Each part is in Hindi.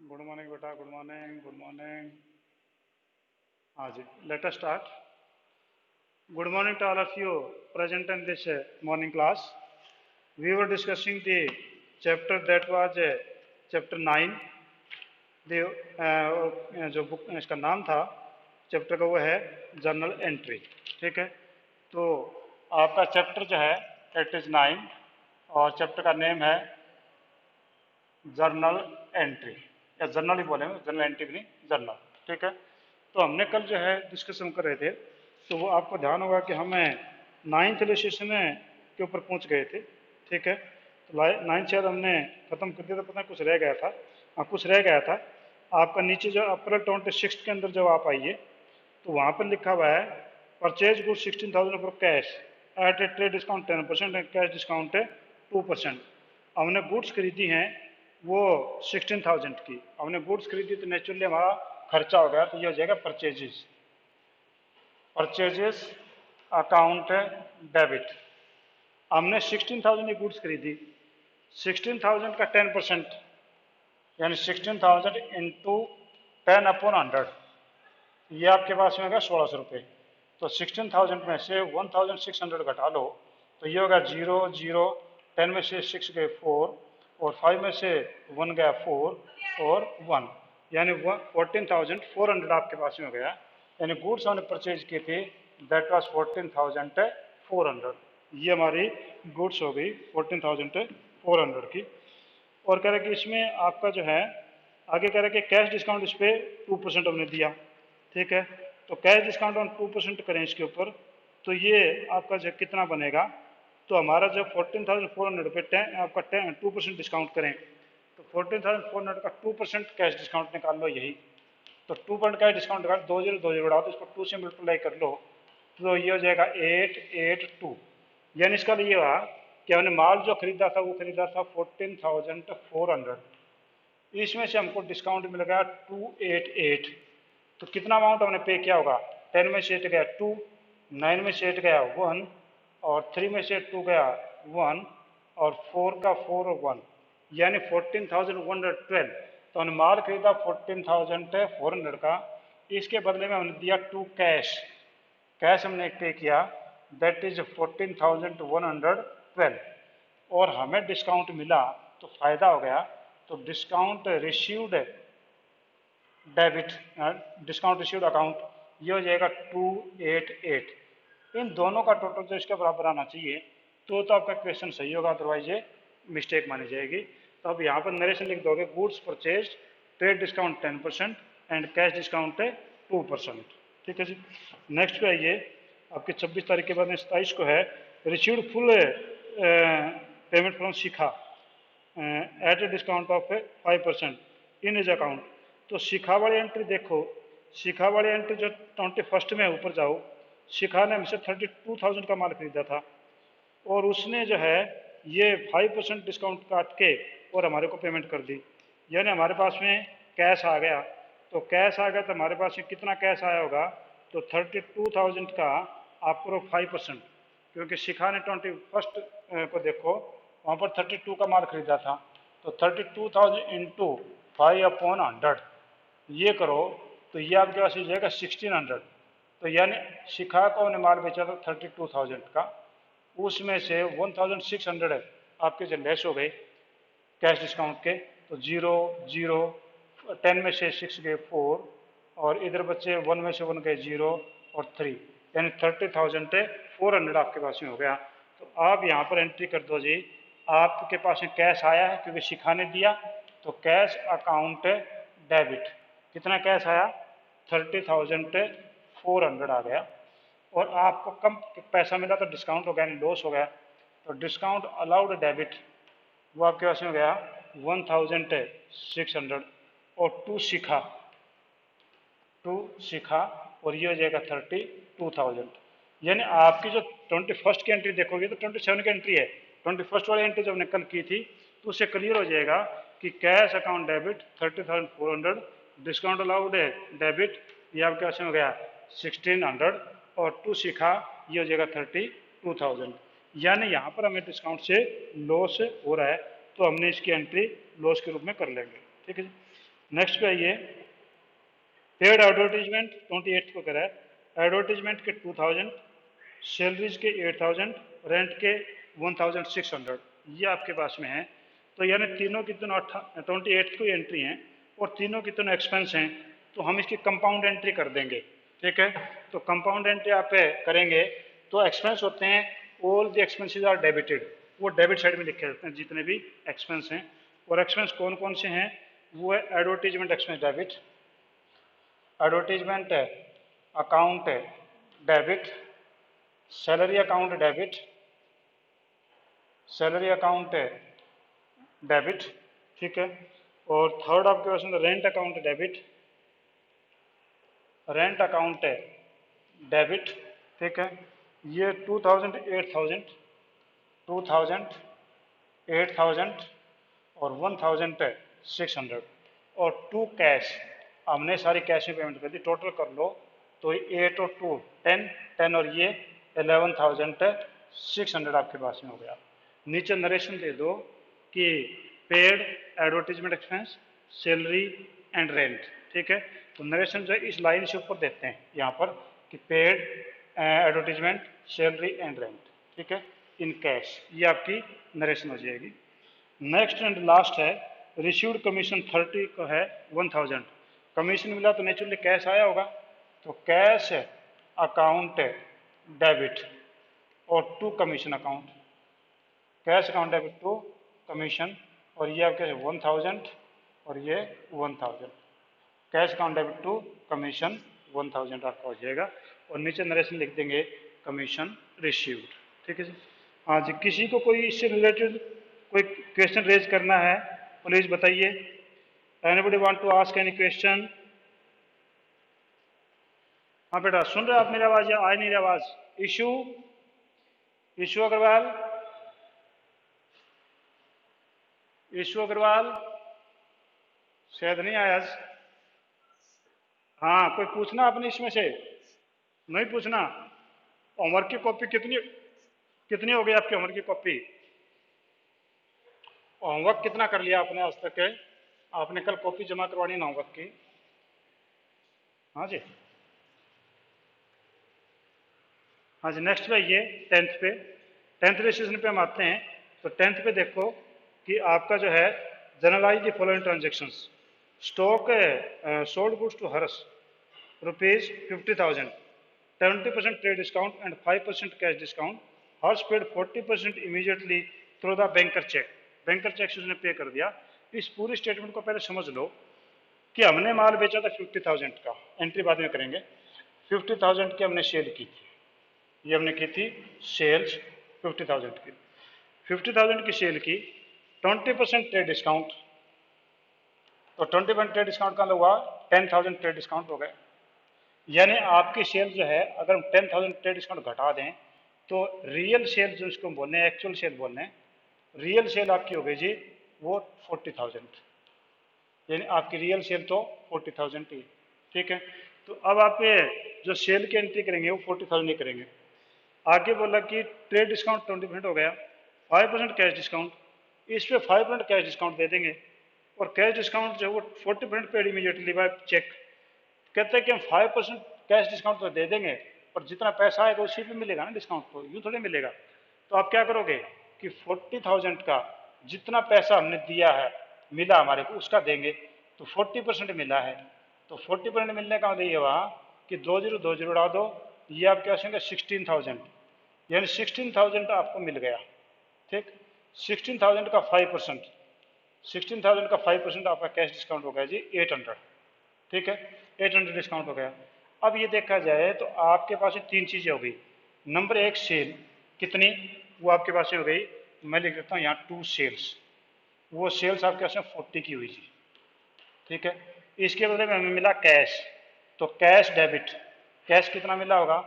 गुड मॉर्निंग बेटा, गुड मॉर्निंग, गुड मॉर्निंग। हाँ जी, let us start. Good morning to all of you present in this morning class. We were discussing the chapter that was chapter 9. जो बुक इसका नाम था चैप्टर का वो है जर्नल एंट्री। ठीक है, तो आपका चैप्टर जो है इट इज़ 9 और चैप्टर का नेम है जर्नल एंट्री, या जर्नल ही बोलेंगे, जर्नल एंट्री भी नहीं, जर्नल। ठीक है, तो हमने कल जो है डिस्कशन कर रहे थे, तो वो आपको ध्यान होगा कि हमें नाइन्थ इलस्ट्रेशन के ऊपर पहुंच गए थे। ठीक है, तो नाइन्थ शायद हमने खत्म कर दिया था, पता नहीं कुछ रह गया था। हाँ, कुछ रह गया था। आपका नीचे जो अप्रैल 26 के अंदर जब आप आइए तो वहाँ पर लिखा हुआ है purchase good 16,000 for cash at A trade discount 10% and cash discount है 2%। हमने गुड्स खरीदी हैं वो 16,000 की। हमने गुड्स खरीदी तो नेचुरली हमारा खर्चा हो गया, तो ये हो जाएगा परचेजेस। Purchases account debit. हमने 16,000 की गुड्स खरीदी, 16,000 का 10% यानी 16,000 इंटू 10/100, ये आपके पास में होगा 1,600 रुपये। तो 16,000 में से 1,600 घटा लो तो ये होगा 0 0, 10 में से 6 गए 4 और 5 में से 1 गया 4 और 1, यानी 14,400 आपके पास में हो गया। यानी गुड्स हमने परचेज की थी दैट वाज 14,400। ये हमारी गुड्स हो गई 14,400 की। और कह रहे कि इसमें आपका जो है आगे कह रहे कि कैश डिस्काउंट इस पर 2% हमने दिया। ठीक है, तो कैश डिस्काउंट ऑन 2% करें इसके ऊपर, तो ये आपका जो कितना बनेगा, तो हमारा जब 14,400 रुपये आपका 2% डिस्काउंट करें तो 14,400 का 2% कैश डिस्काउंट निकाल लो यही। तो 2% का डिस्काउंट निकाल, 2 0 बढ़ाओ तो इसको 2 से मल्टीप्लाई कर लो तो ये हो जाएगा 882। यानी इसका ये हुआ कि हमने माल जो खरीदा था वो खरीदा था 14,400, इसमें से हमको डिस्काउंट मिल गया 288। तो कितना अमाउंट हमने पे किया होगा, 10 में से 8 गया 2, 9 में से 8 गया 1 और 3 में से 2 गया 1 और 4 का 4 और 1, यानी 14,112। तो हमने माल खरीदा 14,400 का, इसके बदले में हमने दिया 2 कैश। कैश हमने पे किया दैट इज 14,112 और हमें डिस्काउंट मिला तो फायदा हो गया। तो discount received debit, discount received account, ये हो जाएगा 288। इन दोनों का टोटल जो इसके बराबर आना चाहिए तो आपका क्वेश्चन सही होगा, अदरवाइज ये मिस्टेक मानी जाएगी। तो अब यहाँ पर नरेशन लिख दोगे goods purchase trade discount 10% and cash discount 2%। ठीक है जी। नेक्स्ट पे आइए, आपके 26 तारीख के बाद में 27 को है received full payment from Shikha at a discount of 5% in his account. तो शिखा वाली एंट्री देखो, शिखा वाली एंट्री जो 21 में ऊपर जाओ, शिखा ने हमसे 32,000 का माल खरीदा था और उसने जो है ये 5% डिस्काउंट काट के और हमारे को पेमेंट कर दी, यानी हमारे पास में कैश आ गया। तो कैश आ गया तो हमारे पास में कितना कैश आया होगा, तो 32,000 का आप करो 5%, क्योंकि शिखा ने 21 को देखो वहाँ पर 32 का माल खरीदा था, तो 32,000 इंटू 5/100 ये करो तो ये आपके पास हो जाएगा 1,600। तो यानी शिखा को हमने माल बेचा था 32,000 का, उसमें से 1,600 आपके जो लेस हो गए कैश डिस्काउंट के, तो 0 0, 10 में से 6 गए 4 और इधर बच्चे 1 में से 1 गए 0 और 3, यानी 30,400 आपके पास में हो गया। तो आप यहाँ पर एंट्री कर दो जी, आपके पास में कैश आया है क्योंकि शिखा ने दिया, तो कैश अकाउंट डेबिट कितना कैश आया 30,400 आ गया और आपको कम पैसा मिला तो डिस्काउंट हो गया, यानी लॉस हो गया। तो डिस्काउंट अलाउड डेबिट वो आपके पास में हो गया 1,600 और टू शिखा और ये हो जाएगा 32,000। यानी आपकी जो 21 की एंट्री देखोगे तो 27 की एंट्री है, 21 वाली एंट्री जब हमने कल की थी तो उससे क्लियर हो जाएगा कि cash account debit 30,400, discount allowed है डेबिट ये आपके पास में हो गया 1,600 और टू शिखा ये हो जाएगा 32,000। यानी यहाँ पर हमें डिस्काउंट से लॉस हो रहा है तो हमने इसकी एंट्री लॉस के रूप में कर लेंगे। ठीक है जी। नेक्स्ट पे आइए, पेड एडवर्टीजमेंट 28 को करा है, एडवर्टीजमेंट के 2000, सैलरीज के 8000, रेंट के 1600, ये आपके पास में है। तो यानी तीनों की तीनों 28 को एंट्री हैं और तीनों की तीनों एक्सपेंस हैं, तो हम इसकी कंपाउंड एंट्री कर देंगे। ठीक है, तो कंपाउंड एंट्री आप करेंगे तो एक्सपेंस होते हैं all the expenses are debited, वो डेबिट साइड में लिखे जाते हैं जितने भी एक्सपेंस हैं। और एक्सपेंस कौन कौन से हैं, वो है advertisement expense debit, advertisement account debit, salary account debit, salary account debit. ठीक है, और थर्ड आपके पास में rent account debit, rent account debit. ठीक है, ये 2000, 8000, 2000, 8000 और 1600 और 2 कैश, हमने सारी कैश में पेमेंट कर दी, टोटल कर लो तो 8 और 2 10, 10 और ये 11,600 आपके पास में हो गया। नीचे नरेशन दे दो कि paid advertisement expense, salary and rent. ठीक है, तो नरेशन जो है इस लाइन से ऊपर देते हैं यहाँ पर कि paid advertisement, salary and rent. ठीक है, इन कैश, ये आपकी नरेशन हो जाएगी। नेक्स्ट एंड लास्ट है रिसीव्ड कमीशन 30 को है 1000, कमीशन मिला तो नेचुरली कैश आया होगा, तो कैश अकाउंट डेबिट और to commission account, cash account debit to commission, और ये आपके 1000 और ये 1000, cash account debit to commission 1000 आपका हो जाएगा। और नीचे नरेशन लिख देंगे कमीशन रिसीव्ड। ठीक है जी, हाँ जी, किसी को कोई इससे रिलेटेड कोई क्वेश्चन रेज करना है प्लीज बताइए। Anybody want to ask any question? हाँ बेटा, सुन रहे हो आप मेरी आवाज या आ नहीं रही आवाज? इशू, इशू अग्रवाल, इशू अग्रवाल शायद नहीं आया आज। हाँ, कोई पूछना आपने इसमें से? नहीं पूछना? होमवर्क की कॉपी कितनी कितनी हो गई आपकी होमवर्क की कॉपी? होमवर्क कितना कर लिया आपने आज तक है? आपने कल कॉपी जमा करवानी ना होमवर्क की। हाँ जी, हाँ जी, नेक्स्ट पे ये 10th पे, 10th रेजिस्ट्रेशन पे हम आते हैं। तो 10th पे देखो कि आपका जो है journalise the following transactions, stock sold goods to Harsh rupees 50,000, 20% trade discount and 5% cash discount, Harsh paid 40% immediately through the banker cheque, banker cheque से उसने पे कर दिया। इस पूरी स्टेटमेंट को पहले समझ लो कि हमने माल बेचा था 50,000 का, एंट्री बाद में करेंगे, 50,000 की हमने सेल की थी, ये हमने की थी सेल्स 50,000 की, 50,000 की सेल की, 20% ट्रेड डिस्काउंट, तो 20% ट्रेड डिस्काउंट का हुआ 10,000 ट्रेड डिस्काउंट हो गए। यानी आपकी सेल जो है अगर हम 10,000 ट्रेड डिस्काउंट घटा दें तो रियल सेल जो इसको बोलने हैं, एक्चुअल सेल बोलने हैं, रियल सेल आपकी हो गई जी वो 40,000, यानी आपकी रियल सेल तो 40,000 ही। ठीक है, तो अब आप जो सेल की एंट्री करेंगे वो 40,000 नहीं करेंगे। आगे बोला कि ट्रेड डिस्काउंट 20% हो गया, 5% कैश डिस्काउंट, इस पर 5% कैश डिस्काउंट दे देंगे, और कैश डिस्काउंट जो है वो 40% पेड इमीडिएटली बाय चेक। कहते हैं कि हम 5% कैश डिस्काउंट तो दे देंगे और जितना पैसा आएगा उसी पे मिलेगा ना डिस्काउंट, तो यूँ थोड़ी मिलेगा। तो आप क्या करोगे कि 40,000 का जितना पैसा हमने दिया है मिला हमारे को उसका देंगे, तो 40% मिला है, तो 40% मिलने का मतलब ये हुआ कि 2 0 उड़ा दो, ये आप क्या समझेंगे 16,000, यानी 16,000 आपको मिल गया। ठीक, 16,000 का 5%, 16,000 का 5% आपका कैश डिस्काउंट हो गया जी 800। ठीक है, 800 डिस्काउंट हो गया। अब ये देखा जाए तो आपके पास तीन चीज़ें हो गई। नंबर एक सेल कितनी, वो आपके पास हो गई, मैं लिख देता हूँ यहाँ 2 सेल्स, वो सेल्स आपके पास 40 की हुई थी। ठीक है, इसके बदले में हमें मिला कैश, तो कैश डेबिट, कैश कितना मिला होगा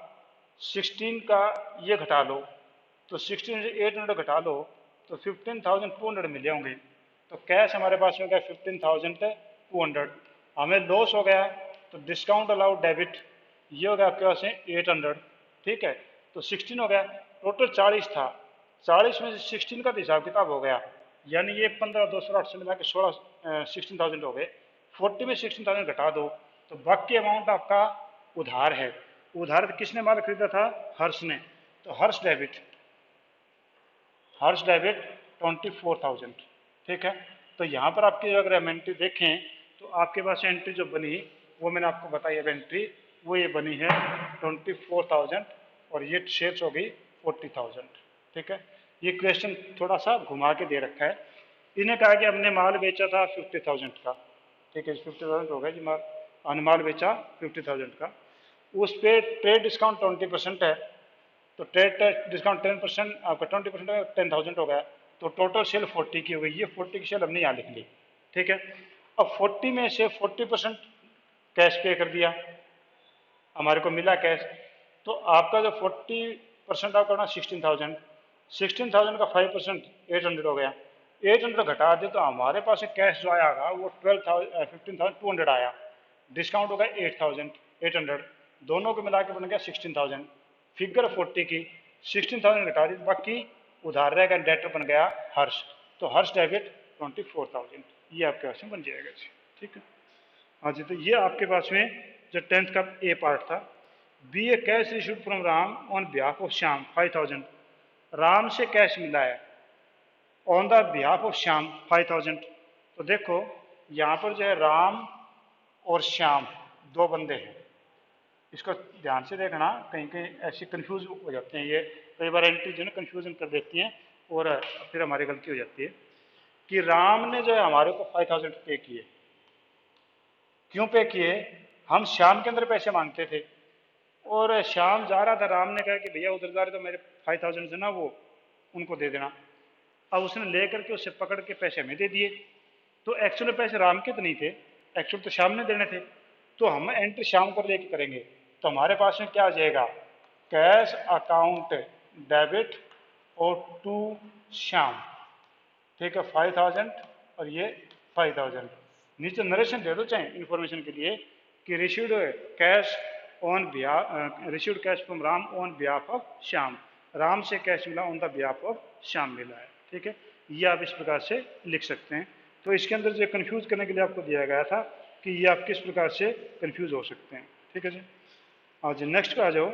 16 का ये घटा लो, तो 16 से 800 घटा लो तो 15,200 मिले होंगे, तो कैश हमारे पास में गया 15,200। हमें लॉस हो गया तो डिस्काउंट अलाउड डेबिट, ये हो गया आपके पास में 800। ठीक है, तो 16 हो गया, टोटल 40 था, 40 में से 16 का हिसाब किताब हो गया, यानी ये 15 2 8 से मिला के 16 16,000 हो गए। 40 में 16,000 घटा दो तो बाकी अमाउंट आपका उधार है। उधार किसने माल खरीदा था? हर्ष ने। तो हर्ष डेबिट 24,000। ठीक है। तो यहाँ पर आपकी अगर हम एंट्री देखें तो आपके पास एंट्री जो बनी वो मैंने आपको बताई अब एंट्री, वो ये बनी है 24,000 और ये शेयर्स हो गई 40,000। ठीक है। ये क्वेश्चन थोड़ा सा घुमा के दे रखा है। इन्हें कहा कि हमने माल बेचा था 50,000 का। ठीक है, 50,000 हो गया जी माल, हमने माल बेचा 50,000 का। उस पर ट्रेड डिस्काउंट 20% है, तो ट्रेड डिस्काउंट 10%, आपका 20% है, 10,000 हो गया। तो टोटल सेल 40 की हो गई। ये 40 की सेल हमने यहाँ लिख ली। ठीक है। अब 40 में से 40% कैश पे कर दिया, हमारे को मिला कैश। तो आपका जो 40% आपका ना 16,000, 16,000 का 5% 800 हो गया। 800 घटा दे तो हमारे पास कैश जो आया वो 15,200 आया। डिस्काउंट हो गया 8,800, दोनों को मिला के बन गया 16,000। फिगर 40 की 16,000 घटा दी, बाकी उधार रहेगा, डेटर बन गया हर्ष। तो हर्ष डेबिट 24,000, ये आपके पास में बन जाएगा जी। ठीक है। हाँ जी, तो ये आपके पास में जो 10th का ए पार्ट था। B a cash received from Ram on behalf of Shyam 5,000। Ram से कैश मिला है on the behalf of Shyam 5,000। तो देखो यहाँ पर जो है राम और श्याम दो बंदे हैं, इसको ध्यान से देखना, कहीं कहीं ऐसे कंफ्यूज हो जाते हैं। ये कई बार एंट्री जो है ना कंफ्यूजन कर देती हैं और फिर हमारी गलती हो जाती है कि राम ने जो है हमारे को 5,000 पे किए। क्यों पे किए? हम श्याम के अंदर पैसे मांगते थे और श्याम जा रहा था, राम ने कहा कि भैया उधर जा रहे तो मेरे 5,000 से ना वो उनको दे देना। अब उसने लेकर के उससे पकड़ के पैसे हमें दे दिए। तो एक्चुअली पैसे राम के तो नहीं थे, एक्चुअली तो श्याम ने देने थे। तो हम एंट्री श्याम को लेके करेंगे। तो हमारे पास में क्या आ जाएगा? कैश अकाउंट डेबिट और टू श्याम। ठीक है, 5,000 और ये 5,000। नीचे नरेशन दे दो चाहे इंफॉर्मेशन के लिए कि received cash on received cash from Ram on behalf of Shyam. Ram से कैश मिला on the behalf of Shyam मिला है। ठीक है, ये आप इस प्रकार से लिख सकते हैं। तो इसके अंदर जो कंफ्यूज करने के लिए आपको दिया गया था कि ये आप किस प्रकार से कंफ्यूज हो सकते हैं। ठीक है जी। और जी नेक्स्ट पे आ जाओ।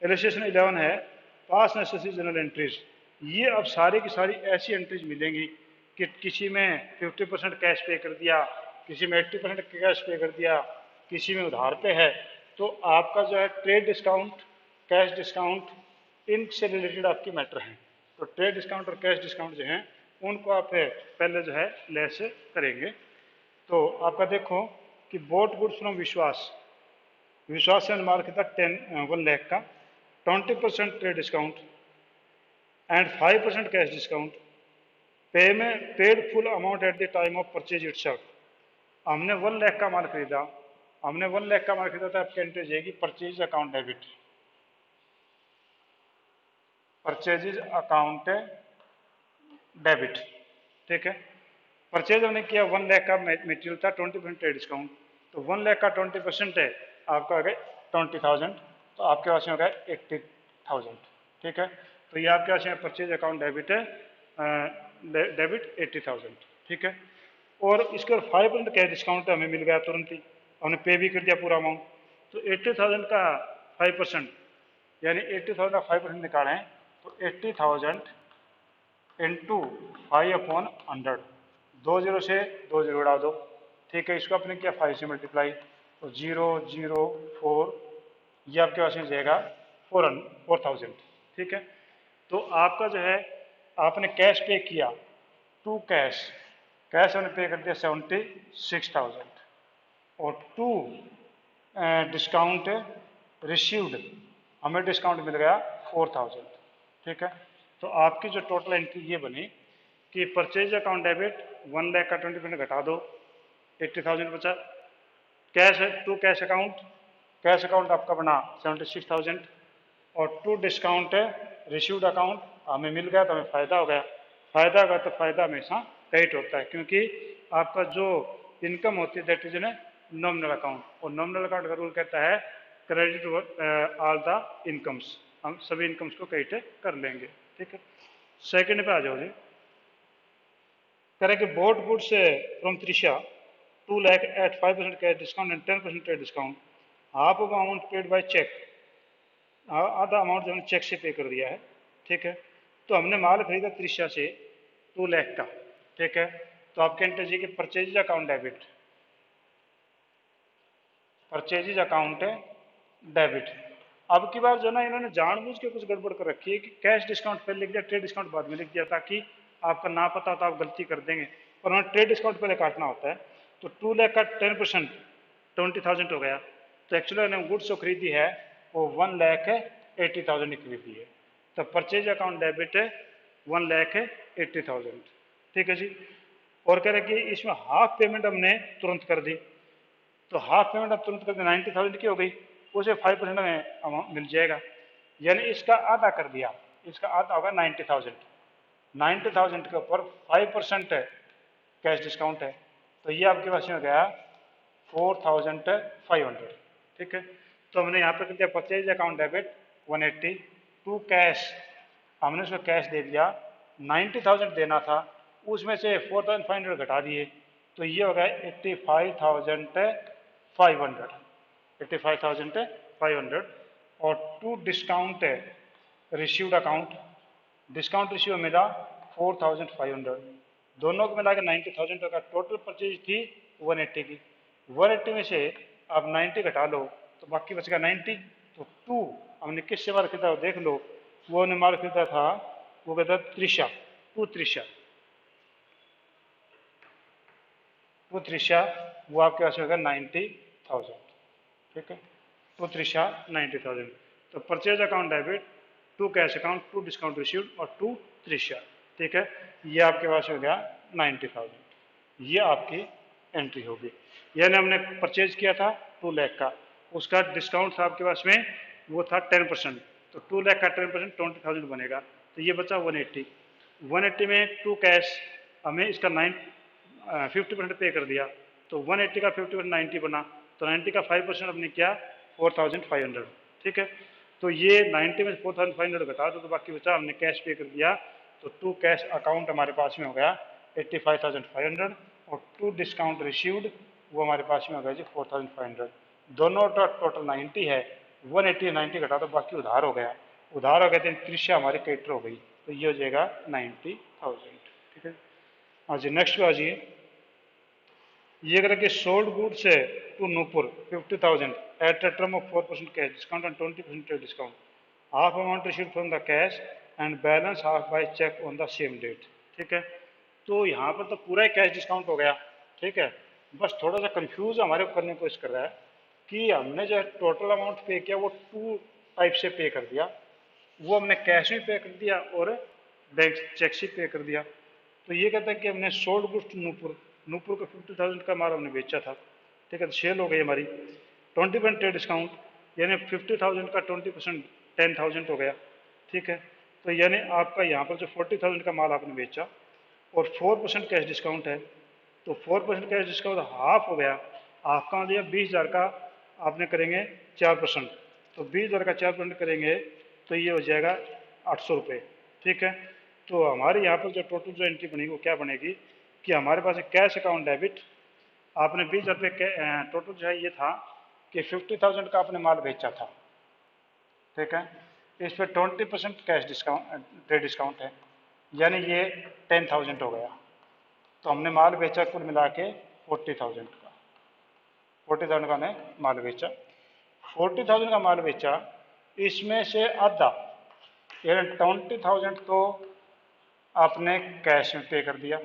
इलस्ट्रेशन 11 है पास नेसेसरी जनरल एंट्रीज। ये अब सारी की सारी ऐसी एंट्रीज मिलेंगी कि किसी में 50% कैश पे कर दिया, किसी में 80% कैश पे कर दिया, किसी में उधार पे है। तो आपका जो है ट्रेड डिस्काउंट, कैश डिस्काउंट, इनसे रिलेटेड आपकी मैटर है। तो ट्रेड डिस्काउंट और कैश डिस्काउंट जो हैं उनको आप पहले जो है लेस करेंगे। तो आपका देखो कि बोट गुड्स फ्रॉम विश्वास, विश्वास से माल कितना 1 लाख का, 20% trade discount and 5% cash discount. Paid full amount at the time of purchase itself. हमने 1 लाख का माल खरीदा, हमने 1 लाख का माल खरीदा था, आपकी एंट्री जाएगी purchase account debit, purchase account debit. ठीक है। परचेज हमने किया 1 लाख का मटेरियल था, 20% ट्रेड डिस्काउंट। तो 1 लाख का 20% है, आपका आ गया 20,000। तो आपके पास में हो गया 80,000। ठीक है। तो ये आपके पास में परचेज अकाउंट डेबिट है, डेबिट 80,000। ठीक है। और इसके 5% कैश डिस्काउंट हमें मिल गया तुरंत ही, हमने पे भी कर दिया पूरा अमाउंट। तो 80,000 का 5% यानी 80,000 का 5% निकालें तो 80,000 इंटू 5/100, 2 0 से 2 0 उड़ा दो। ठीक है, इसको आपने किया 5 से मल्टीप्लाई, तो 0 0 4, ये आपके पास में जाएगा 4,000। ठीक है। तो आपका जो है आपने कैश पे किया, टू कैश, कैश हमने पे कर दिया 76,000 और टू डिस्काउंट रिसीव्ड, हमें डिस्काउंट मिल गया 4,000। ठीक है। तो आपकी जो टोटल एंट्री ये बनी कि परचेज अकाउंट डेबिट 1 लाख का 20% घटा दो, 80,000 बचा। कैश है to cash account, cash account आपका बना 76,000 और टू डिस्काउंट है रिसीव्ड अकाउंट, हमें मिल गया तो हमें फ़ायदा हो गया। फ़ायदा होगा तो फ़ायदा हमेशा क्रेडिट होता है, क्योंकि आपका जो इनकम होती है that is an nominal account, और नॉमिनल अकाउंट का रूल कहता है क्रेडिट ऑल द इनकम्स, हम सभी इनकम्स को क्रेडिट कर लेंगे। ठीक है। सेकंड पे आ जाओ जी। करें कि boat goods from Trisha 2 lakh at 5% cash discount and 10% trade discount, half of amount paid by cheque, आधा अमाउंट जो हमने चेक से पे कर दिया है, ठीक है। तो हमने माल खरीदा त्रिशा से 2 लाख का, ठीक है। तो आप कहते हैं कि purchase account debit, purchase account debit. अब की बार जो ना इन्होंने जानबूझ के कुछ गड़बड़ कर रखी है कि कैश डिस्काउंट पहले लिख दिया, ट्रेड डिस्काउंट बाद में लिख दिया, ताकि आपका ना पता हो तो आप गलती कर देंगे, और उन्होंने ट्रेड डिस्काउंट पहले काटना होता है। तो 2 लाख का 10% 20,000 हो गया। तो एक्चुअली उन्होंने गुड्स जो खरीदी है वो 1,80,000 की खरीदी है। तो परचेज अकाउंट डेबिट है 1,80,000, ठीक है जी। और कह रहे कि इसमें हाफ पेमेंट हमने तुरंत कर दी, तो हाफ पेमेंट अब तुरंत कर दी 90,000 की हो गई, उसे 5% हमें अमाउंट मिल जाएगा, यानी इसका आधा कर दिया, इसका आधा होगा 90,000, 90,000 के ऊपर 5% कैश डिस्काउंट है, तो ये आपके पास में हो गया 4,500, ठीक है। तो हमने यहाँ पे कर दिया purchase account debit 180 to cash, हमने उसको कैश दे दिया, 90,000 देना था, उसमें से 4,500 घटा दिए, तो ये हो गया 85,500, 85,500। और to discount received account, discount receive मिला 4,500, दोनों को मिला के 90,000 का टोटल परचेज थी 180 की, 180 में से आप 90 घटा लो तो बाकी बचेगा 90। तो टू हमने किससे माल खरीदा देख लो, वो हमने माल खरीदा था, वो कहता त्रिशा, टू त्रिशा, टू त्रिशा, वो आपके पास होगा 90,000, ठीक है। टू त्रिशा 90,000। तो purchase account debit, to cash account, to discount received और टू त्रिशा, ठीक है। ये आपके पास हो गया 90,000, ये आपकी एंट्री होगी। यानी हमने परचेज किया था 2 लाख का, उसका डिस्काउंट था आपके पास में वो था 10%, तो 2 लाख का 10% 20,000 बनेगा, तो ये बचा 180, 180 में टू कैश हमें इसका 50% पे कर दिया, तो 180 का 50% 90 बना, तो 90 का 5% हमने किया 4,500, ठीक है। तो ये 90 में 4,500 घटा दो तो बाकी बचा, हमने कैश पे कर दिया, तो टू कैश अकाउंट हमारे पास में हो गया 85,500 और टू डिस्काउंट रिसीव्ड वो हमारे पास में हो गया जी 4,500, दोनों का टोटल 90 है, 180 90 घटा तो बाकी उधार हो गया, उधार हो गया तो त्रिशा हमारी कैटर हो गई, तो ये हो जाएगा 90,000, ठीक है। हाँ जी, नेक्स्ट पे आ जाइए। ये अगर कि सोल्ड गुड्स है to Nupur 50,000 at a term of 4% cash discount and 20% trade discount, half amount received from the cash and balance half by cheque on the same date, ठीक है। तो यहाँ पर तो पूरा ही कैश डिस्काउंट हो गया, ठीक है। बस थोड़ा सा कंफ्यूज हमारे को करने की कोशिश कर रहा है कि हमने जो टोटल अमाउंट पे किया वो टू टाइप से पे कर दिया, वो हमने कैश में पे कर दिया और बैंक चेक से पे कर दिया। तो ये कहता है कि हमने sold goods to Nupur, Nupur को 50,000 का माल हमने बेचा था, ठीक है। तो सेल हो गई हमारी, 20% ट्रेड डिस्काउंट, यानी 50,000 का 20% 10,000 हो गया, ठीक है। तो यानी आपका यहाँ पर जो 40,000 का माल आपने बेचा और 4% कैश डिस्काउंट है, तो 4% कैश डिस्काउंट हाफ हो गया, हाफ का मतलब 20,000 का आपने करेंगे 4%, तो 20,000 का 4% करेंगे तो ये हो जाएगा 800 रुपये, ठीक है। तो हमारे यहाँ पर जो टोटल जो एंट्री बनेगी वो क्या बनेगी कि हमारे पास कैश अकाउंट डेबिट, आपने 20,000 रुपये टोटल जो है ये था कि 50,000 का आपने माल बेचा था, ठीक है। इस पर 20% कैश डिस्काउंट ट्रेड डिस्काउंट है, यानी ये 10,000 हो गया। तो हमने माल बेचा कुल मिला के 40,000 का, 40,000 का हमने माल बेचा, 40,000 का माल बेचा, इसमें से आधा यानी 20,000 तो आपने कैश में पे कर दिया,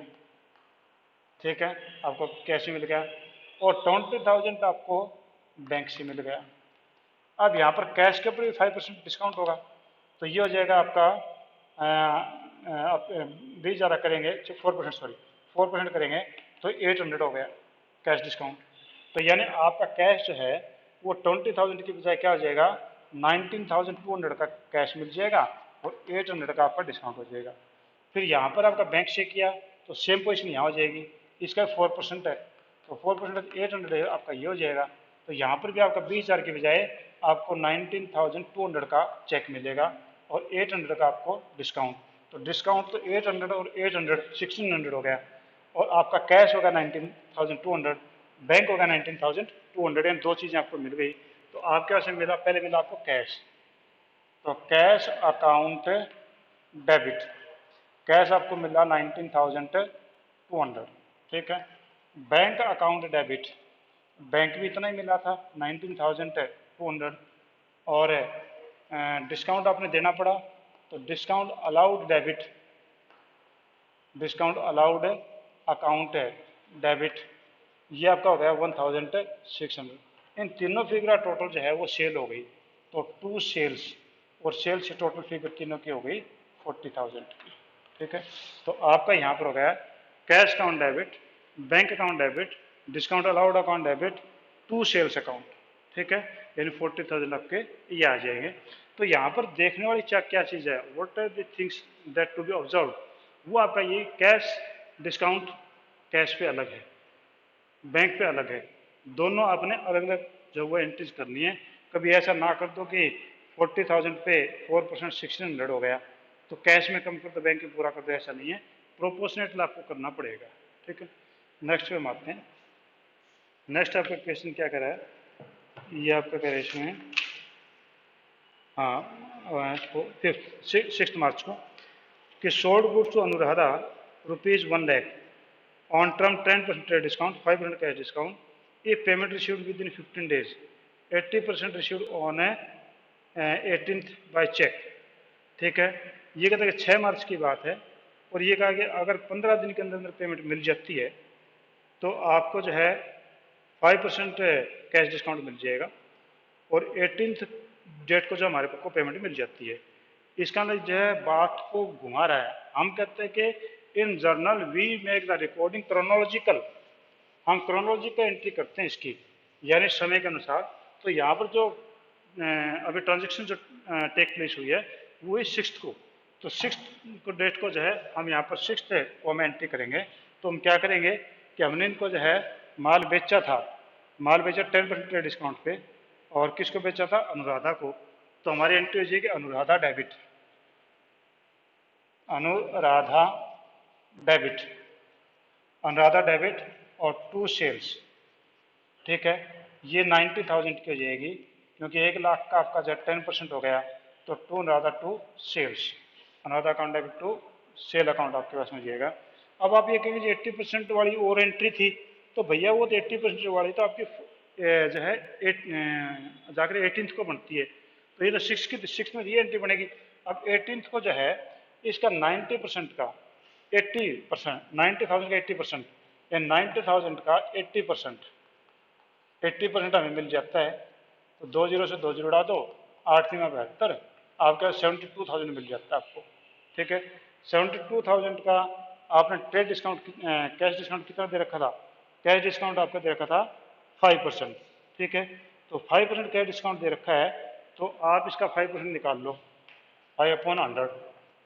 ठीक है, आपको कैश में मिल गया, और 20,000 आपको बैंक से मिल गया। अब यहाँ पर कैश के ऊपर भी 5% डिस्काउंट होगा, तो ये हो जाएगा आपका आप 20,000 करेंगे 4%, सॉरी 4% करेंगे तो 800 हो गया कैश डिस्काउंट। तो यानी आपका कैश जो है वो 20,000 की बजाय क्या हो जाएगा 19,200 का कैश मिल जाएगा और 800 का आपका डिस्काउंट हो जाएगा। फिर यहाँ पर आपका बैंक से किया तो सेम पोजिशन यहाँ हो जाएगी, इसका 4% है, तो 4% 800 आपका ये हो जाएगा। तो यहाँ पर भी आपका 20,000 की बजाय आपको 19,200 का चेक मिलेगा और 800 का आपको डिस्काउंट, तो डिस्काउंट तो 800 और 800 1600 हो गया, और आपका कैश होगा 19,200 बैंक हो गया 19,200 एंड दो चीज़ें आपको मिल गई। तो आपके पास मिला, पहले मिला आपको कैश, तो कैश अकाउंट डेबिट, कैश आपको मिला 19,200, ठीक है। बैंक अकाउंट डेबिट, बैंक भी इतना ही मिला था 19,200, और डिस्काउंट आपने देना पड़ा, तो discount allowed debit, discount allowed account debit, ये आपका हो गया 1,600। इन तीनों फिगर टोटल जो है वो सेल हो गई, तो टू सेल्स, और सेल्स टोटल फिगर तीनों की हो गई 40,000 की, ठीक है। तो आपका यहाँ पर हो गया cash account debit, bank account debit, discount allowed account debit, to sales account, ठीक है, यानी 40,000 आपके ये आ जाएंगे। तो यहाँ पर देखने वाली क्या चीज़ है, what are the things that to be observe, वो आपका ये कैश डिस्काउंट कैश पे अलग है, बैंक पे अलग है, दोनों आपने अलग अलग जो वो एंट्रीज करनी है। कभी ऐसा ना कर दो कि 40,000 पे 4% 1,600 हो गया तो कैश में कम कर दो बैंक में पूरा कर दो, ऐसा नहीं है, प्रोपोर्शनेटली आपको करना पड़ेगा, ठीक है। नेक्स्ट पे हम आते हैं। नेक्स्ट आपका क्वेश्चन क्या कह रहा है, ये आपका कह रहा है इसमें, हाँ, फिफ्थ 6 मार्च को, कि sold goods to Anuradha ₹1,00,000 on term 10% trade discount, 5% cash discount. If payment received within 15 days, 80% received on 18th by check, ठीक है। ये कहते हैं कि 6 मार्च की बात है, और ये कहा कि अगर 15 दिन के अंदर पेमेंट मिल जाती है तो आपको जो है 5% कैश डिस्काउंट मिल जाएगा, और 18th डेट को जो हमारे को पेमेंट मिल जाती है। इसका अंदर जो है बात को घुमा रहा है, हम कहते हैं कि in journal we make the recording chronological, हम क्रोनोलॉजिकल एंट्री करते हैं इसकी, यानी समय के अनुसार। तो यहाँ पर जो अभी ट्रांजेक्शन जो टेक प्लेस हुई है वो है 6 को, तो 6 को डेट को जो है हम यहाँ पर 6 को हम एंट्री करेंगे। तो हम क्या करेंगे कि हमने इनको जो है माल बेचा था, माल बेचा 10% डिस्काउंट पे, और किसको बेचा था, अनुराधा को। तो हमारी एंट्री हो जाएगी Anuradha debit, Anuradha debit, Anuradha debit और टू सेल्स, ठीक है। ये 90,000 की हो जाएगी, क्योंकि 1,00,000 का आपका जब 10% हो गया तो to Anuradha to sales, Anuradha account debit to sale account आपके पास में जाएगा। अब आप ये कहेंगे 80% वाली और एंट्री थी, तो भैया वो तो 80% वाली तो आपकी जो है जाकर 18th को बनती है, तो ये तो 6 में ये एंट्री बनेगी। अब 18th को जो है इसका 90% का 80%, 90,000 का 80%, या 90,000 का 80%, 80% हमें मिल जाता है। तो 2 जीरो से 2 जीरो उड़ा दो, 8 में 72, आपका 72,000 मिल जाता है आपको, ठीक है। 72,000 का आपने ट्रेड डिस्काउंट कैश डिस्काउंट कितना दे रखा था, कैश डिस्काउंट आपका दे रखा था 5%, ठीक है। तो 5% कैश डिस्काउंट दे रखा है, तो आप इसका 5% निकाल लो, 5/100,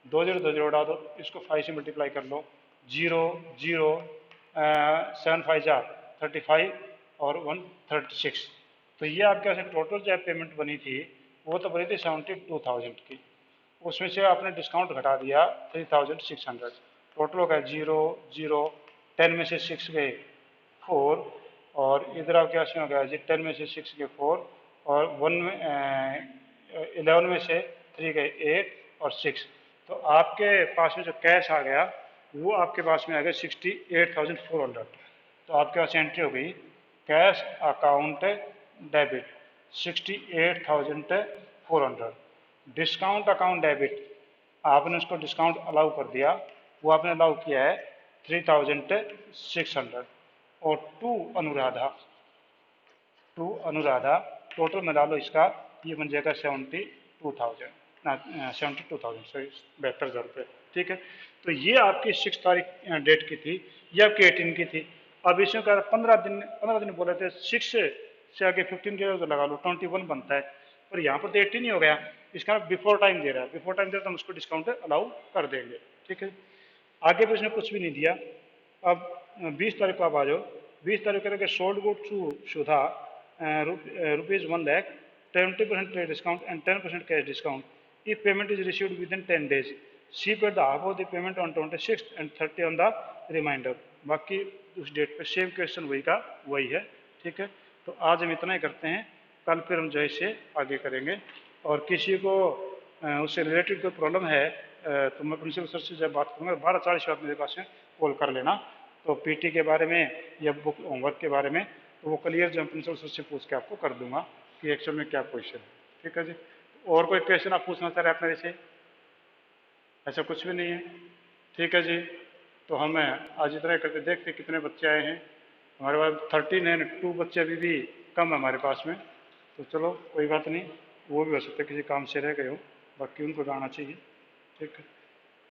2 जीरो उड़ा दो, इसको 5 से मल्टीप्लाई कर लो, 0 0 7 5 जा 35 और 136। तो ये आपके यहाँ से टोटल जो पेमेंट बनी थी वो तो बनी थी 72,000 की, उसमें से आपने डिस्काउंट घटा दिया 3,600, टोटल हो गया 0 0, 10 में से 6 गए 4, और इधर आपके पास में हो गया जी 10 में से 6 गए 4, और 11 में से 3 गए 8 और 6। तो आपके पास में जो कैश आ गया वो आपके पास में आ गया 68,400। तो आपके पास एंट्री हो गई cash account debit 68,400, discount account debit आपने उसको डिस्काउंट अलाउ कर दिया, वो आपने अलाउ किया है 3,600, और टू अनुराधा टोटल मिला लो इसका, ये बन जाएगा 72,000, 72,000 सॉरी 72,000 रुपये, ठीक है। तो ये आपकी 6 तारीख डेट की थी, ये आपकी 18 की थी। अब इसमें क्या 15 दिन बोले थे, 6 से आगे 15 के तो लगा लो 21 बनता है, पर यहाँ पर तो 18 ही हो गया, इसका बिफोर टाइम दे रहा है, बिफोर टाइम दे रहा है तो हम उसको डिस्काउंट अलाउ कर देंगे, ठीक है। आगे भी उसने कुछ भी नहीं दिया। अब 20 तारीख को आप आ जाओ, 20 तारीख करके sold good to Sudha ₹1,00,000, 20% trade discount and 10% cash discount. If payment is received within 10 days, she paid the half of the payment on 26th and 30 on the remainder. बाकी उस डेट पे सेम क्वेश्चन वही का वही है। ठीक है, तो आज हम इतना ही करते हैं, कल फिर हम जो है इसे आगे करेंगे। और किसी को उससे रिलेटेड कोई प्रॉब्लम है तो मैं प्रिंसिपल सर से जब बात करूँगा 12:40 बाद मेरे पास में कॉल कर लेना। तो पीटी के बारे में या बुक होमवर्क के बारे में तो वो क्लियर जो प्रिंसिपल सर से पूछ के आपको कर दूंगा कि एक्चुअल में क्या क्वेश्चन है। ठीक है जी, और कोई क्वेश्चन आप पूछना चाह रहे हैं अपने से? ऐसा कुछ भी नहीं है। ठीक है जी, तो हम आज इतना ही करके देखते कितने बच्चे आए हैं। हमारे पास 13 है, 2 बच्चे अभी भी कम है हमारे पास में। तो चलो कोई बात नहीं, वो भी हो सकता है किसी काम से रह गए हो, बाकी उनको जाना चाहिए। ठीक है।